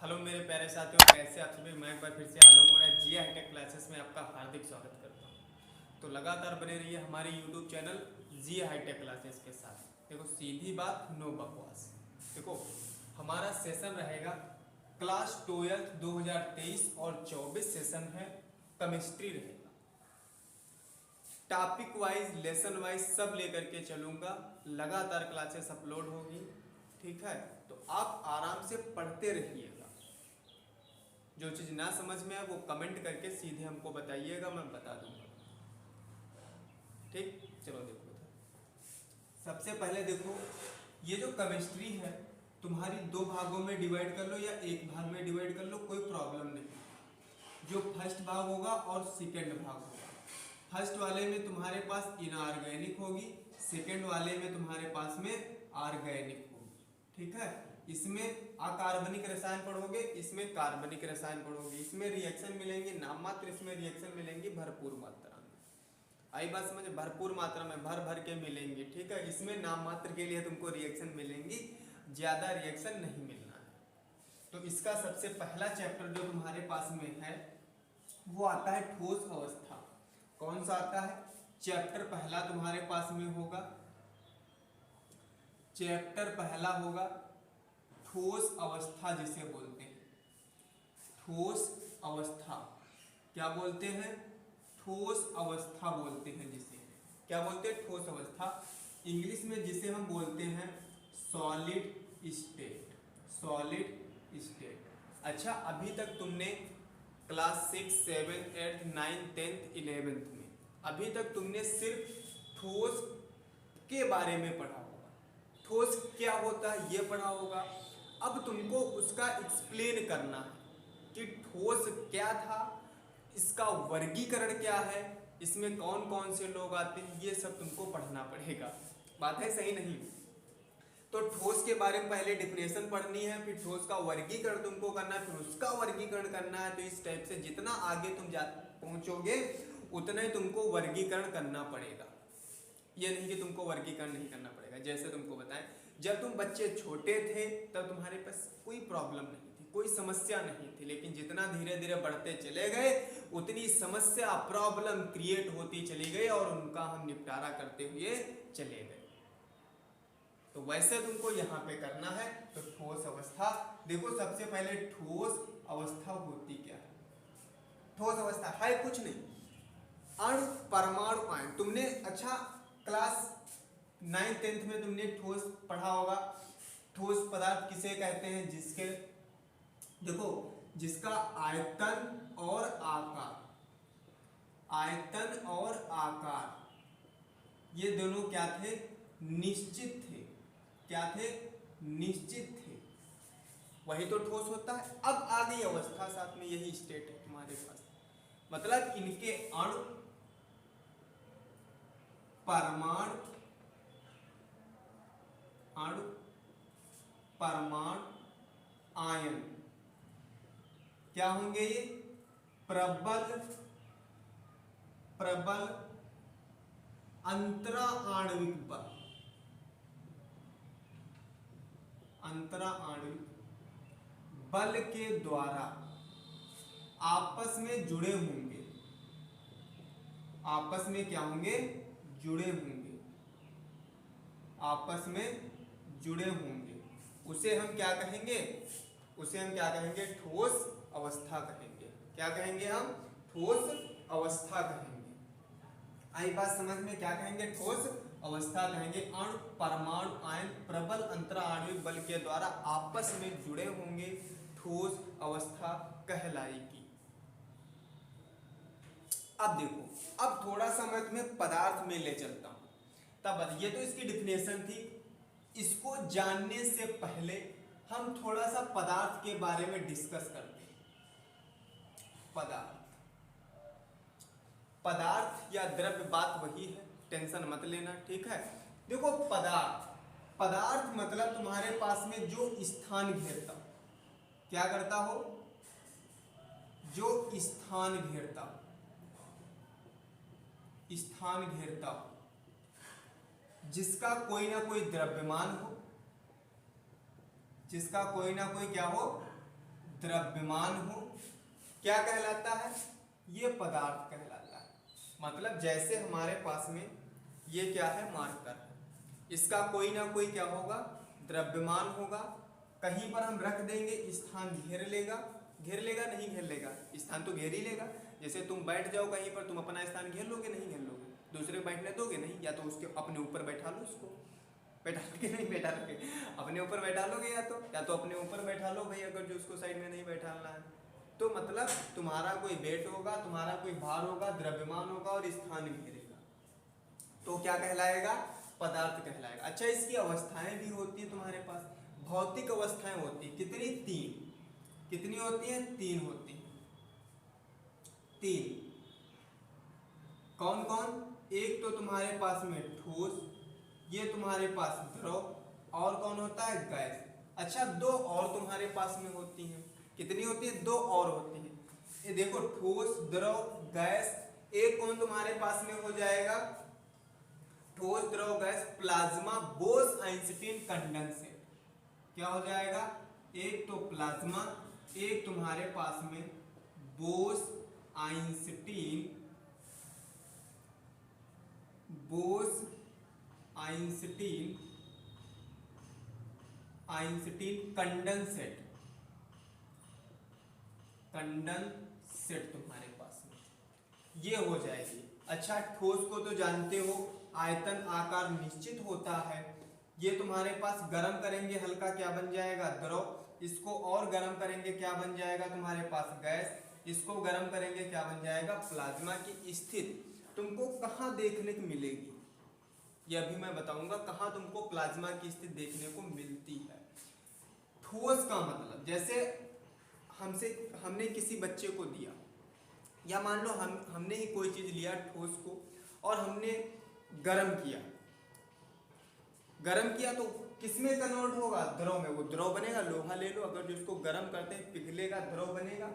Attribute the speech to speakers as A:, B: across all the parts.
A: Hello मेरे प्यारे साथियों, कैसे आप सभी। मैं एक बार फिर से आलोक मोरा जिया हाईटेक क्लासेस में आपका हार्दिक स्वागत करता हूँ। तो लगातार बने रहिए हमारे यूट्यूब चैनल जिया हाईटेक क्लासेस के साथ। देखो, सीधी बात, नो बकवास। देखो, हमारा सेशन रहेगा क्लास 12 2023 और 24 सेशन है केमिस्ट्री रहेगा। टॉपिक वाइज, लेसन वाइज सब लेकर के चलूँगा। लगातार क्लासेस अपलोड होगी, ठीक है। तो आप आराम से पढ़ते रहिएगा। जो चीज़ ना समझ में आए वो कमेंट करके सीधे हमको बताइएगा, मैं बता दूंगा। ठीक, चलो देखो इधर। सबसे पहले देखो, ये जो केमिस्ट्री है तुम्हारी दो भागों में डिवाइड कर लो या एक भाग में डिवाइड कर लो, कोई प्रॉब्लम नहीं। जो फर्स्ट भाग होगा और सेकेंड भाग होगा। फर्स्ट वाले में तुम्हारे पास इनऑर्गेनिक होगी, सेकेंड वाले में तुम्हारे पास में ऑर्गेनिक होगी, ठीक है। इसमें अकार्बनिक रसायन पढ़ोगे, इसमें कार्बनिक रसायन पढ़ोगे। इसमें रिएक्शन मिलेंगे नाम मात्र, इसमें रिएक्शन मिलेंगी भरपूर मात्रा में। आई बात समझ, भरपूर मात्रा में भर भर के मिलेंगी, ठीक है। इसमें नाम मात्र के लिए तुमको रिएक्शन मिलेंगी, ज्यादा रिएक्शन नहीं मिलना है। तो इसका सबसे पहला चैप्टर जो तुम्हारे पास में है वो आता है ठोस अवस्था। कौन सा आता है? चैप्टर पहला तुम्हारे पास में होगा, चैप्टर पहला होगा ठोस अवस्था, जिसे बोलते हैं ठोस अवस्था। क्या बोलते हैं? ठोस अवस्था बोलते हैं जिसे। क्या बोलते हैं? ठोस अवस्था। इंग्लिश में जिसे हम बोलते हैं सॉलिड स्टेट, सॉलिड स्टेट। अच्छा, अभी तक तुमने क्लास 6, 7, 8, 9, 10, 11 में अभी तक तुमने सिर्फ ठोस के बारे में पढ़ा होगा। ठोस क्या होता है ये पढ़ा होगा। अब तुमको उसका एक्सप्लेन करना है कि ठोस क्या था, इसका वर्गीकरण क्या है, इसमें कौन कौन से लोग आते हैं, ये सब तुमको पढ़ना पड़ेगा। बात है सही नहीं? तो ठोस के बारे में पहले डिफिनेशन पढ़नी है, फिर ठोस का वर्गीकरण तुमको करना है, फिर उसका वर्गीकरण करना है। तो इस टाइप से जितना आगे तुम पहुंचोगे उतना ही तुमको वर्गीकरण करना पड़ेगा। ये नहीं कि तुमको वर्गीकरण नहीं करना पड़ेगा। जैसे तुमको बताएं, जब तुम बच्चे छोटे थे तब तुम्हारे पास कोई प्रॉब्लम नहीं थी, कोई समस्या नहीं थी। लेकिन जितना धीरे धीरे बढ़ते चले गए उतनी समस्या, प्रॉब्लम क्रिएट होती चली गई और उनका हम निपटारा करते हुए चले गए। तो वैसे तुमको यहाँ पे करना है। तो ठोस अवस्था देखो, सबसे पहले ठोस अवस्था होती क्या है? ठोस अवस्था है कुछ नहीं, अणु, परमाणु, आयन। तुमने अच्छा क्लास 9, 10 में तुमने ठोस पढ़ा होगा। ठोस पदार्थ किसे कहते हैं? जिसके देखो, जिसका आयतन और आकार, आयतन और आकार ये दोनों क्या थे? निश्चित थे। क्या थे? निश्चित थे। वही तो ठोस होता है। अब आ गई अवस्था, साथ में यही स्टेट है तुम्हारे पास। मतलब इनके अणु, परमाणु, अणु, परमाणु, आयन क्या होंगे? ये प्रबल, प्रबल अंतरा आणविक बल, अंतरा आणविक बल के द्वारा आपस में जुड़े होंगे। आपस में क्या होंगे? जुड़े होंगे। आपस में जुड़े होंगे। उसे हम क्या कहेंगे? उसे हम क्या कहेंगे? ठोस अवस्था कहेंगे। क्या कहेंगे हम? ठोस अवस्था कहेंगे। आई बात समझ में? क्या कहेंगे? ठोस अवस्था कहेंगे। अणु, परमाणु, आयन प्रबल अंतरा आणविक बल के द्वारा आपस में जुड़े होंगे, ठोस अवस्था कहलाएगी। अब देखो, अब थोड़ा सा मैं तुम्हें पदार्थ में ले चलता हूं। तब ये तो इसकी डिफिनेशन थी। इसको जानने से पहले हम थोड़ा सा पदार्थ के बारे में डिस्कस करते हैं। पदार्थ, पदार्थ या द्रव्य, बात वही है, टेंशन मत लेना, ठीक है। देखो, पदार्थ, पदार्थ मतलब तुम्हारे पास में जो स्थान घेरता, क्या करता हो? जो स्थान घेरता, स्थान घेरता हो, जिसका कोई ना कोई द्रव्यमान हो, जिसका कोई ना कोई क्या हो? द्रव्यमान हो, क्या कहलाता है? ये पदार्थ कहलाता है। मतलब जैसे हमारे पास में ये क्या है? मार्कर है, इसका कोई ना कोई क्या होगा? द्रव्यमान होगा। कहीं पर हम रख देंगे, स्थान घेर लेगा, घेर लेगा नहीं घेर लेगा? स्थान तो घेर ही लेगा। जैसे तुम बैठ जाओ कहीं पर, तुम अपना स्थान घेर लोगे नहीं घेर लोगे? दूसरे को बैठने दोगे नहीं? या तो उसके अपने ऊपर बैठा लो, उसको बैठा लोगे नहीं बैठा लोगे? अपने ऊपर बैठा लोगे, या तो अपने ऊपर बैठा लो भाई, अगर जो उसको साइड में नहीं बैठाना है तो। मतलब तुम्हारा कोई वेट होगा, तुम्हारा कोई भार होगा, द्रव्यमान होगा और स्थान घेरेगा, तो क्या कहलाएगा? पदार्थ कहलाएगा। अच्छा, इसकी अवस्थाएं भी होती है तुम्हारे पास, भौतिक अवस्थाएं होती है। कितनी? 3। कितनी होती हैं? 3 होती हैं। 3 कौन कौन? एक तो तुम्हारे पास में ठोस, ये तुम्हारे पास द्रव, और कौन होता है? गैस। अच्छा, 2 और तुम्हारे पास में होती हैं। कितनी होती है? 2 और होती हैं। ये देखो, ठोस, द्रव, गैस। एक कौन तुम्हारे पास में हो जाएगा? ठोस, द्रव, gas, plasma, Bose Einstein condensate. क्या हो जाएगा? एक तो प्लाज्मा, एक तुम्हारे पास में बोस आइंस्टीन कंडेंसेट तुम्हारे पास में ये हो जाएगी। अच्छा, ठोस को तो जानते हो, आयतन आकार निश्चित होता है। ये तुम्हारे पास गर्म करेंगे हल्का, क्या बन जाएगा? द्रव। इसको और गर्म करेंगे, क्या बन जाएगा तुम्हारे पास? गैस। इसको गर्म करेंगे, क्या बन जाएगा? प्लाज्मा। की स्थिति तुमको कहाँ देखने को मिलेगी, ये अभी मैं बताऊंगा कहाँ तुमको प्लाज्मा की स्थिति देखने को मिलती है। ठोस का मतलब, जैसे हमने किसी बच्चे को दिया, या मान लो हमने ही कोई चीज लिया ठोस को, और हमने गर्म किया तो किसमें कन्वर्ट होगा? द्रव में। वो द्रव बनेगा। लोहा ले लो, अगर जो उसको गर्म करते हैं पिघलेगा, द्रव बनेगा।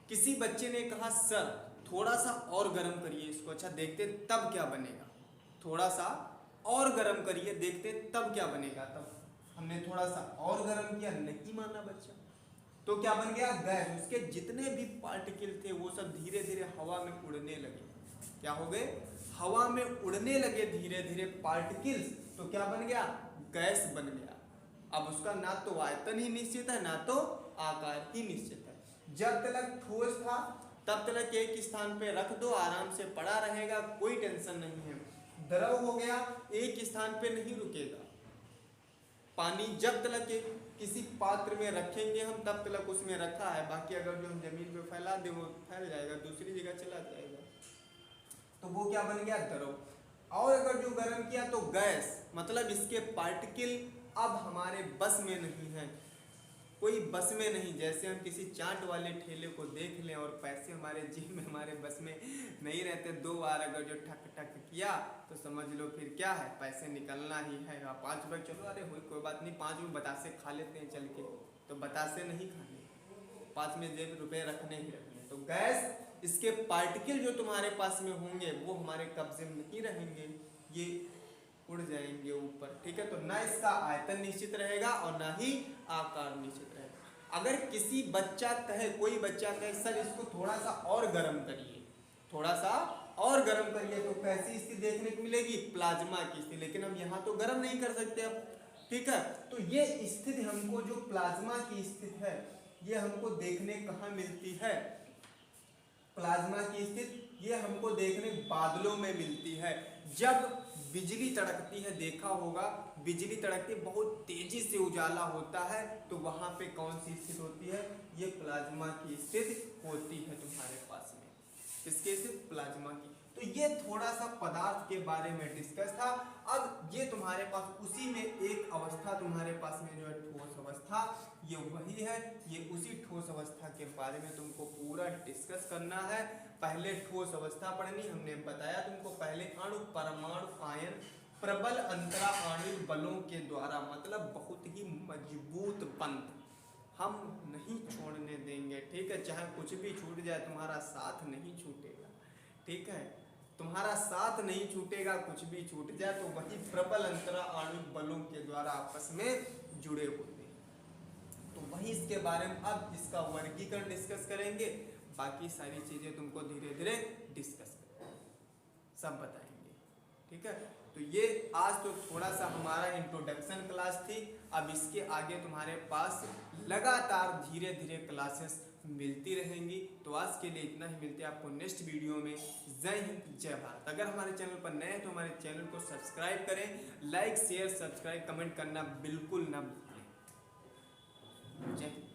A: किसी बच्चे ने कहा सर थोड़ा सा और गर्म करिए इसको, अच्छा देखते तब क्या बनेगा? थोड़ा सा और गर्म करिए, देखते तब क्या बनेगा। तब हमने थोड़ा सा और गर्म किया, नहीं माना बच्चा, तो क्या बन गया? गैस। उसके जितने भी पार्टिकल थे वो सब धीरे धीरे हवा में उड़ने लगे। क्या हो गए? हवा में उड़ने लगे धीरे धीरे पार्टिकल्स, तो क्या बन गया? गैस बन गया। अब उसका ना तो आयतन ही निश्चित है, ना तो आकार ही निश्चित है। जब तक ठोस था तब तक एक स्थान पे रख दो, आराम से पड़ा रहेगा, कोई टेंशन नहीं है। द्रव हो गया, एक स्थान पे नहीं रुकेगा। पानी जब तक किसी पात्र में रखेंगे हम, तब तक उसमें रखा है, बाकी अगर जो हम जमीन पे फैला दे वो फैल जाएगा, दूसरी जगह चला जाएगा, तो वो क्या बन गया? द्रव। और अगर जो गर्म किया तो गैस, मतलब इसके पार्टिकल अब हमारे बस में नहीं है, कोई बस में नहीं। जैसे हम किसी चाट वाले ठेले को देख लें और पैसे हमारे जेब में, हमारे बस में नहीं रहते, 2 बार अगर जो ठक ठक किया तो समझ लो फिर क्या है, पैसे निकलना ही है। 5 रुपये चलो, अरे कोई बात नहीं, 5 में बतासे खा लेते हैं चल के, तो बतासे नहीं खाने, 5 में जेब रुपये रखने ही रखने। तो गैस, इसके पार्टिकल जो तुम्हारे पास में होंगे वो हमारे कब्जे में नहीं रहेंगे, ये उड़ जाएंगे ऊपर। ठीक है, तो ना इसका आयतन निश्चित रहेगा और ना ही आकार निश्चित रहेगा। अगर किसी बच्चा कहे, कोई बच्चा कहे सर इसको थोड़ा सा और गर्म करिए, थोड़ा सा और गर्म करिए, तो कैसी स्थिति देखने को मिलेगी? प्लाज्मा की स्थिति। लेकिन हम यहाँ तो गर्म नहीं कर सकते अब। ठीक है, तो ये स्थिति हमको, जो प्लाज्मा की स्थिति है, ये हमको देखने कहाँ मिलती है? प्लाज्मा की स्थिति ये हमको देखने बादलों में मिलती है। जब बिजली तड़कती है, देखा होगा बिजली तड़कती बहुत तेजी से उजाला होता है, तो वहां पे कौन सी स्थिति होती है? ये प्लाज्मा की स्थिति होती है तुम्हारे पास में। किसकी स्थिति? प्लाज्मा की। तो ये थोड़ा सा पदार्थ के बारे में डिस्कस था। अब ये तुम्हारे पास उसी में एक अवस्था तुम्हारे पास में जो है ठोस अवस्था, ये वही है। ये उसी ठोस अवस्था के बारे में तुमको पूरा डिस्कस करना है। पहले ठोस अवस्था पढ़नी, हमने बताया तुमको पहले अणु, परमाणु, आयन, प्रबल अंतरा आणविक बलों के द्वारा, मतलब बहुत ही मजबूत बंध हम नहीं छोड़ने देंगे। ठीक है, चाहे कुछ भी छूट जाए, तुम्हारा साथ नहीं छूटेगा। ठीक है, तुम्हारा साथ नहीं छूटेगा, कुछ भी छूट जाए तो वही प्रबल अंतरा आणविक बलों के द्वारा आपस में जुड़े होते हैं, तो वही इसके बारे में अब इसका वर्गीकरण डिस्कस करेंगे, बाकी सारी चीजें तुमको धीरे धीरे डिस्कस करेंगे, सब बताएंगे, ठीक है। तो ये आज तो थोड़ा सा हमारा इंट्रोडक्शन क्लास थी, अब इसके आगे तुम्हारे पास लगातार धीरे धीरे क्लासेस मिलती रहेंगी। तो आज के लिए इतना ही, मिलते हैं आपको नेक्स्ट वीडियो में। जय हिंद, जय भारत। अगर हमारे चैनल पर नए हैं तो हमारे चैनल को सब्सक्राइब करें, लाइक शेयर सब्सक्राइब कमेंट करना बिल्कुल ना भूलें। जय हिंद।